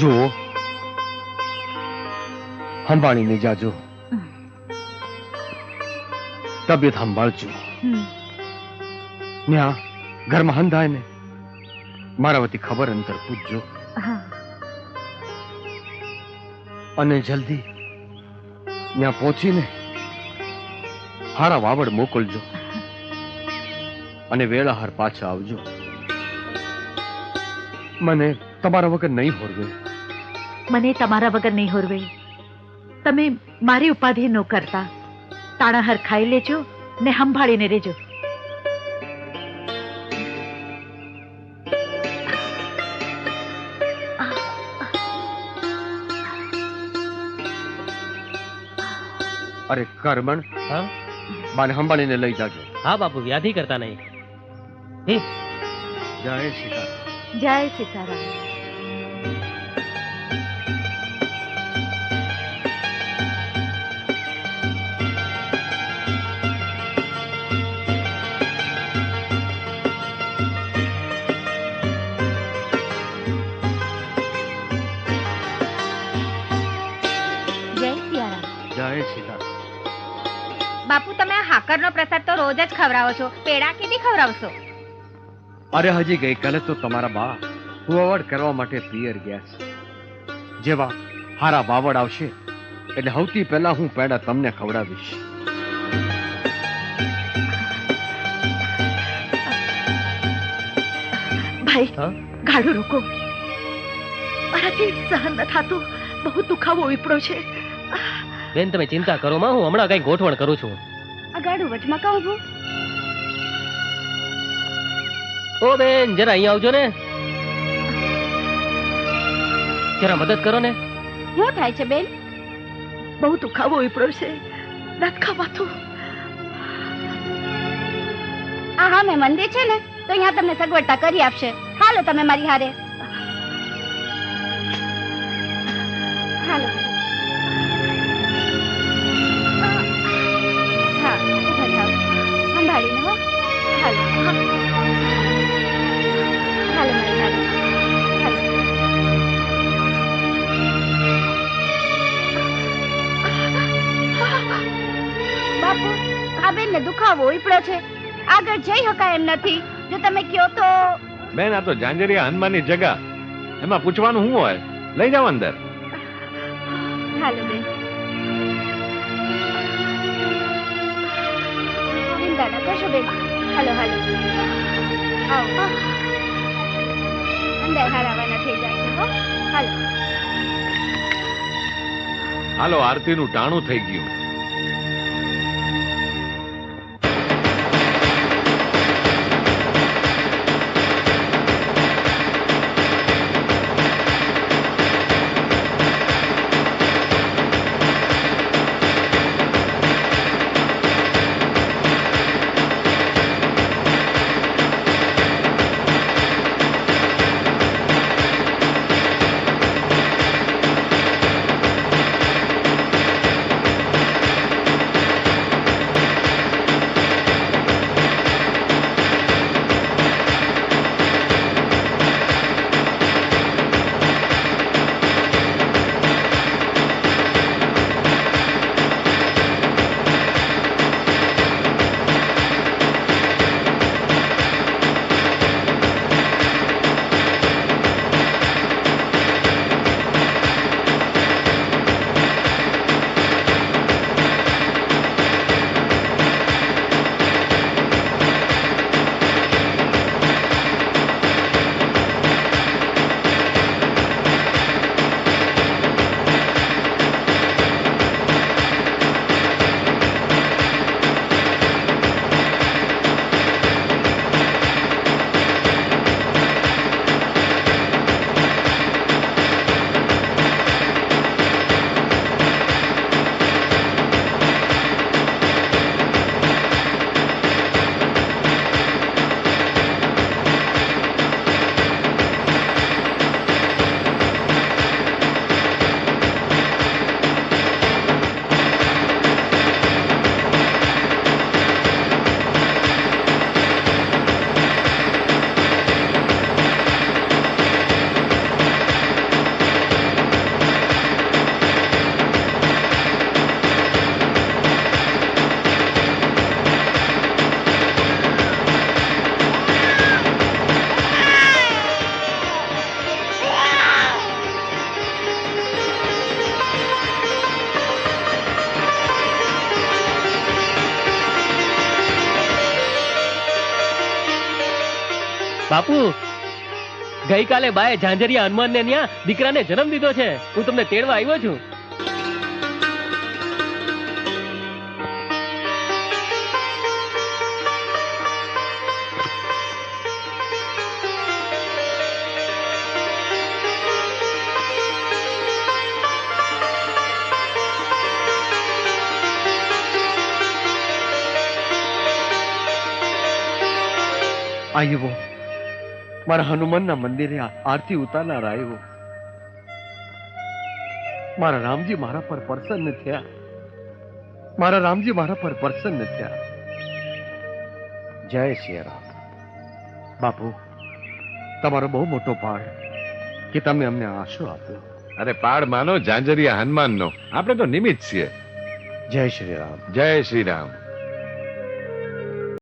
જુઓ, સંભાળીને જાજો, તબિયત સંભાળજો. ન્યા ઘરમાં હંધાય ને મારા વતી ખબર અંતર પૂછજો. અને જલ્દી ત્યાં પહોંચીને હારા વાવડ મોકલજો અને વેળાહાર પાછા આવજો. મને તમારા વગર નહીં હોરવે. મને તમારા વગર નહીં હોરવે. તમે મારી ઉપાધિ ન કરતા. તાણાહાર ખાઈ લેજો ને સંભાળીને રહેજો. અરે કરમણ, હા બાને સંભાળીને લઈ જાજો. હા બાપુ, વ્યાધિ કરતા નહીં. જય સીતારામ. જય સીતારામ. જય સીતારામ. બાપુ, તમે આ હાકરનો પ્રસાદ તો રોજ જ ખવડાવો છો. પેડા કેદી ખવડાવશો? અરે હજી ગઈકાલે તો તમારા બા કુવાવડ કરવા માટે પિયર ગયા છે. જેવા હારા વાવડ આવશે એટલે સૌથી પહેલા હું પેડા તમને ખવડાવીશ. ભાઈ, હા? ગાડું રોકો. મારાથી સહન ન થાતું. બહુ દુખાવો ઉપડ્યો છે. બેન, તમે ચિંતા કરો માં, હું હમણાં કઈ ગોઠવણ કરું છું. આ ગાડું વચમાં કહું છું. ઓ બેન, જરા અહીંયા આવજો ને. જરા મદદ કરો ને. શું થાય છે બેન? બહુ દુખાવો ઉપડ્યો છે. નથી ખાવાતું. આ હા મેં મંદિર છે ને, તો અહીંયા તમને સગવડતા કરી આપશે. હાલો તમે મારી હારે. હાલો. હા, ઉભા થાઓ. સંભાળીને હો. હાલો. હાલો મારી હારે. હાલો. બાપુ, આ બેનને દુખાવો ઉપડ્યો છે. આગળ જઈ શકાય એમ નથી. જો તમે કયો તો. બેન, આ તો જાંજરિયા હનુમાનની જગા. એમાં પૂછવાનું શું હોય? લઈ જાઓ અંદર. હાલો બેન. ચિંતા ન કરશો બેન. હાલો હાલો. આવો. અંદર હારાવાના થઈ જશે હો. હાલો. હાલો, આરતીનું ટાણું થઈ ગયું. બાપુ ગઈકાલે બાએ ઝાંઝરિયા હનુમાનને ન્યા દીકરાને જન્મ દીધો છે. હું તમને તેડવા આવ્યો છું. આવ્યો મારા હનુમાનના મંદિરે આરતી ઉતારનાર આવ્યો. મારા રામજી મારા પર પ્રસન્ન થયા. મારા રામજી મારા પર પ્રસન્ન થયા. જય શ્રી રામ. બાપુ, તમારો બહુ મોટો પાડ કે તમે અમને આશરો આપ્યો. અરે પાડ માનો ઝાંઝરિયા હનુમાનનો, આપણે તો નિમિત્ત છીએ. જય શ્રી રામ. જય શ્રી રામ.